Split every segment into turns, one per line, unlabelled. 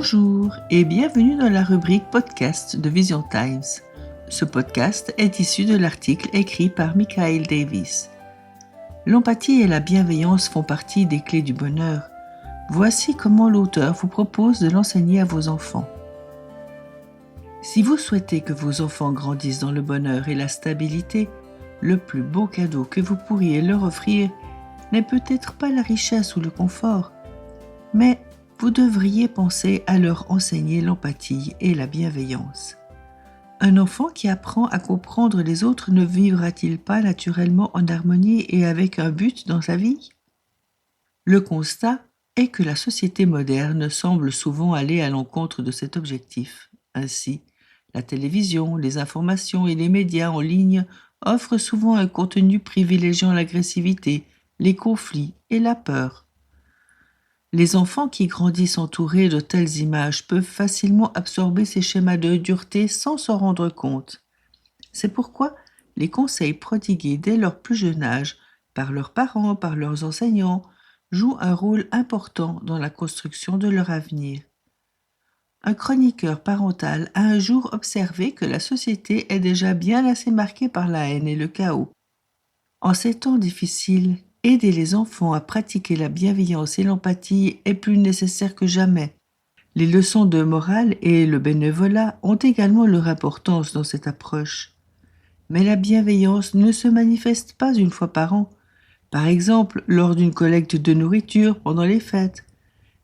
Bonjour et bienvenue dans la rubrique podcast de Vision Times. Ce podcast est issu de l'article écrit par Michael Davis. L'empathie et la bienveillance font partie des clés du bonheur. Voici comment l'auteur vous propose de l'enseigner à vos enfants. Si vous souhaitez que vos enfants grandissent dans le bonheur et la stabilité, le plus beau cadeau que vous pourriez leur offrir n'est peut-être pas la richesse ou le confort, mais vous devriez penser à leur enseigner l'empathie et la bienveillance. Un enfant qui apprend à comprendre les autres ne vivra-t-il pas naturellement en harmonie et avec un but dans sa vie? Le constat est que la société moderne semble souvent aller à l'encontre de cet objectif. Ainsi, la télévision, les informations et les médias en ligne offrent souvent un contenu privilégiant l'agressivité, les conflits et la peur. Les enfants qui grandissent entourés de telles images peuvent facilement absorber ces schémas de dureté sans s'en rendre compte. C'est pourquoi les conseils prodigués dès leur plus jeune âge, par leurs parents, par leurs enseignants, jouent un rôle important dans la construction de leur avenir. Un chroniqueur parental a un jour observé que la société est déjà bien assez marquée par la haine et le chaos. En ces temps difficiles, aider les enfants à pratiquer la bienveillance et l'empathie est plus nécessaire que jamais. Les leçons de morale et le bénévolat ont également leur importance dans cette approche. Mais la bienveillance ne se manifeste pas une fois par an. Par exemple, lors d'une collecte de nourriture pendant les fêtes.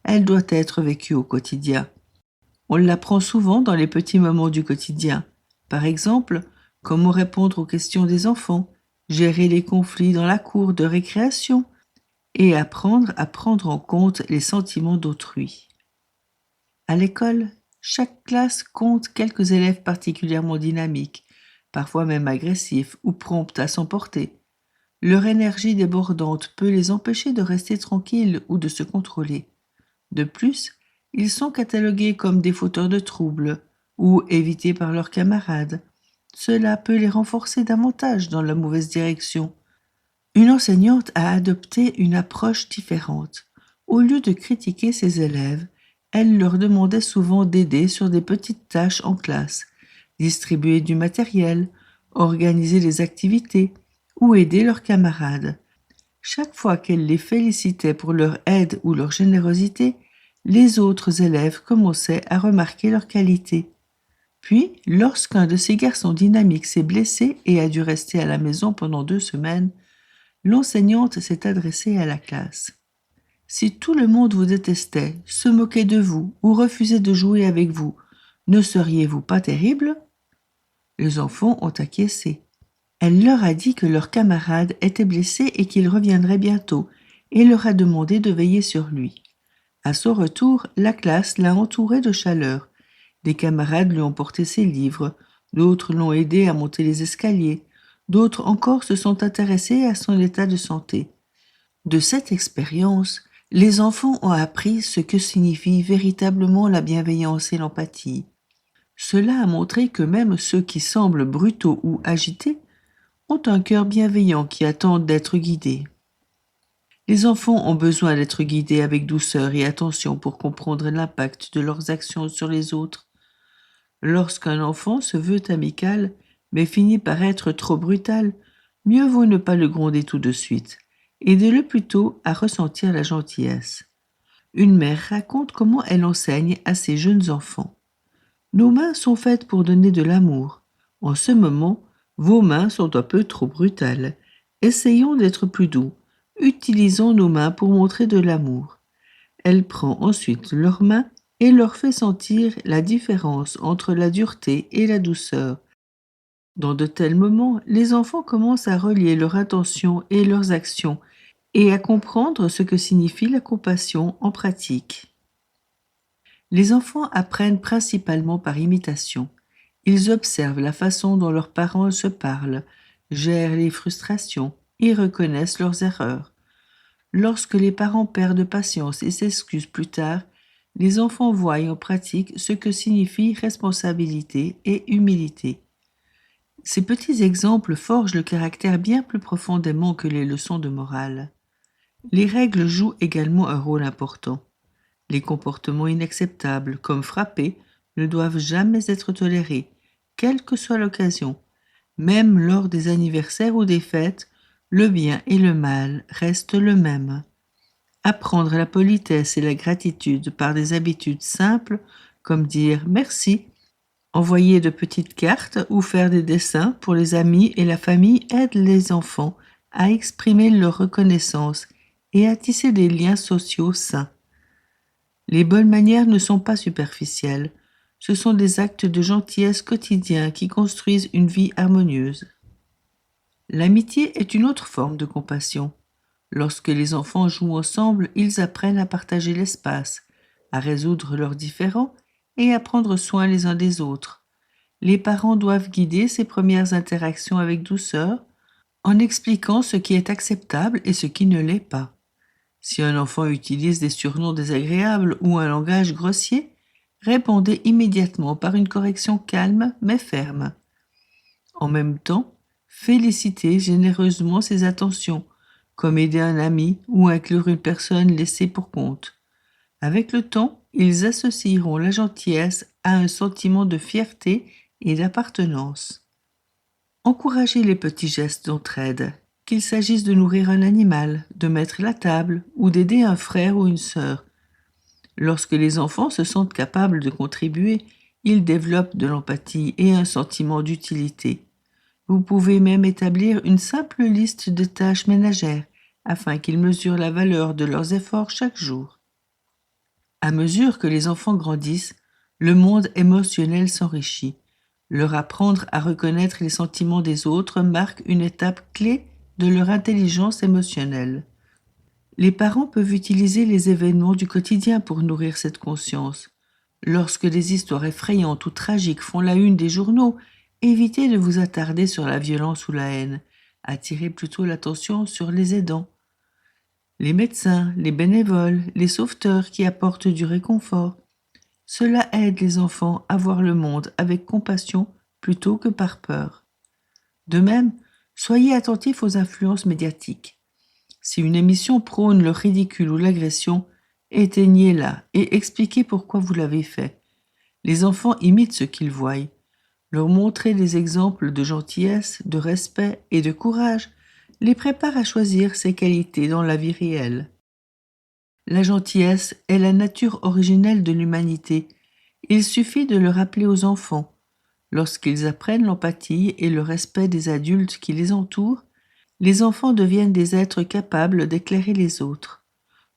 Elle doit être vécue au quotidien. On l'apprend souvent dans les petits moments du quotidien. Par exemple, comment répondre aux questions des enfants, gérer les conflits dans la cour de récréation et apprendre à prendre en compte les sentiments d'autrui. À l'école, chaque classe compte quelques élèves particulièrement dynamiques, parfois même agressifs ou prompts à s'emporter. Leur énergie débordante peut les empêcher de rester tranquilles ou de se contrôler. De plus, ils sont catalogués comme des fauteurs de troubles ou évités par leurs camarades. Cela peut les renforcer davantage dans la mauvaise direction. Une enseignante a adopté une approche différente. Au lieu de critiquer ses élèves, elle leur demandait souvent d'aider sur des petites tâches en classe, distribuer du matériel, organiser des activités ou aider leurs camarades. Chaque fois qu'elle les félicitait pour leur aide ou leur générosité, les autres élèves commençaient à remarquer leurs qualités. Puis, lorsqu'un de ces garçons dynamiques s'est blessé et a dû rester à la maison pendant 2 semaines, l'enseignante s'est adressée à la classe. Si tout le monde vous détestait, se moquait de vous ou refusait de jouer avec vous, ne seriez-vous pas terrible? Les enfants ont acquiescé. Elle leur a dit que leur camarade était blessé et qu'il reviendrait bientôt, et leur a demandé de veiller sur lui. À son retour, la classe l'a entouré de chaleur. Des camarades lui ont porté ses livres, d'autres l'ont aidé à monter les escaliers, d'autres encore se sont intéressés à son état de santé. De cette expérience, les enfants ont appris ce que signifie véritablement la bienveillance et l'empathie. Cela a montré que même ceux qui semblent brutaux ou agités ont un cœur bienveillant qui attend d'être guidés. Les enfants ont besoin d'être guidés avec douceur et attention pour comprendre l'impact de leurs actions sur les autres. Lorsqu'un enfant se veut amical, mais finit par être trop brutal, mieux vaut ne pas le gronder tout de suite. Aidez-le plutôt à ressentir la gentillesse. Une mère raconte comment elle enseigne à ses jeunes enfants. Nos mains sont faites pour donner de l'amour. En ce moment, vos mains sont un peu trop brutales. Essayons d'être plus doux. Utilisons nos mains pour montrer de l'amour. Elle prend ensuite leurs mains et leur fait sentir la différence entre la dureté et la douceur. Dans de tels moments, les enfants commencent à relier leur intention et leurs actions et à comprendre ce que signifie la compassion en pratique. Les enfants apprennent principalement par imitation. Ils observent la façon dont leurs parents se parlent, gèrent les frustrations et reconnaissent leurs erreurs. Lorsque les parents perdent patience et s'excusent plus tard, les enfants voient en pratique ce que signifie responsabilité et humilité. Ces petits exemples forgent le caractère bien plus profondément que les leçons de morale. Les règles jouent également un rôle important. Les comportements inacceptables, comme frapper, ne doivent jamais être tolérés, quelle que soit l'occasion. Même lors des anniversaires ou des fêtes, le bien et le mal restent le même. Apprendre la politesse et la gratitude par des habitudes simples, comme dire merci, envoyer de petites cartes ou faire des dessins pour les amis et la famille aide les enfants à exprimer leur reconnaissance et à tisser des liens sociaux sains. Les bonnes manières ne sont pas superficielles, ce sont des actes de gentillesse quotidiens qui construisent une vie harmonieuse. L'amitié est une autre forme de compassion. Lorsque les enfants jouent ensemble, ils apprennent à partager l'espace, à résoudre leurs différends et à prendre soin les uns des autres. Les parents doivent guider ces premières interactions avec douceur, en expliquant ce qui est acceptable et ce qui ne l'est pas. Si un enfant utilise des surnoms désagréables ou un langage grossier, répondez immédiatement par une correction calme mais ferme. En même temps, félicitez généreusement ses attentions, comme aider un ami ou inclure une personne laissée pour compte. Avec le temps, ils associeront la gentillesse à un sentiment de fierté et d'appartenance. Encouragez les petits gestes d'entraide, qu'il s'agisse de nourrir un animal, de mettre la table ou d'aider un frère ou une sœur. Lorsque les enfants se sentent capables de contribuer, ils développent de l'empathie et un sentiment d'utilité. Vous pouvez même établir une simple liste de tâches ménagères afin qu'ils mesurent la valeur de leurs efforts chaque jour. À mesure que les enfants grandissent, le monde émotionnel s'enrichit. Leur apprendre à reconnaître les sentiments des autres marque une étape clé de leur intelligence émotionnelle. Les parents peuvent utiliser les événements du quotidien pour nourrir cette conscience. Lorsque des histoires effrayantes ou tragiques font la une des journaux, évitez de vous attarder sur la violence ou la haine. Attirez plutôt l'attention sur les aidants. Les médecins, les bénévoles, les sauveteurs qui apportent du réconfort. Cela aide les enfants à voir le monde avec compassion plutôt que par peur. De même, soyez attentifs aux influences médiatiques. Si une émission prône le ridicule ou l'agression, éteignez-la et expliquez pourquoi vous l'avez fait. Les enfants imitent ce qu'ils voient. Leur montrer des exemples de gentillesse, de respect et de courage les prépare à choisir ces qualités dans la vie réelle. La gentillesse est la nature originelle de l'humanité. Il suffit de le rappeler aux enfants. Lorsqu'ils apprennent l'empathie et le respect des adultes qui les entourent, les enfants deviennent des êtres capables d'éclairer les autres.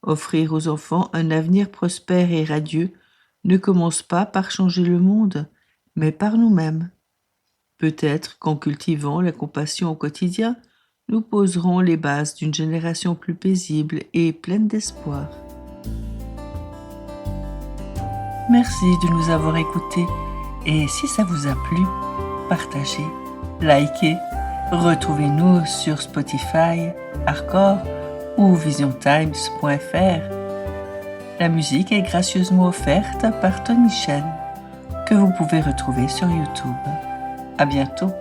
Offrir aux enfants un avenir prospère et radieux ne commence pas par changer le monde, mais par nous-mêmes. Peut-être qu'en cultivant la compassion au quotidien, nous poserons les bases d'une génération plus paisible et pleine d'espoir. Merci de nous avoir écoutés et si ça vous a plu, partagez, likez, retrouvez-nous sur Spotify, Arcor ou visiontimes.fr. La musique est gracieusement offerte par Tony Chen, que vous pouvez retrouver sur YouTube. À bientôt.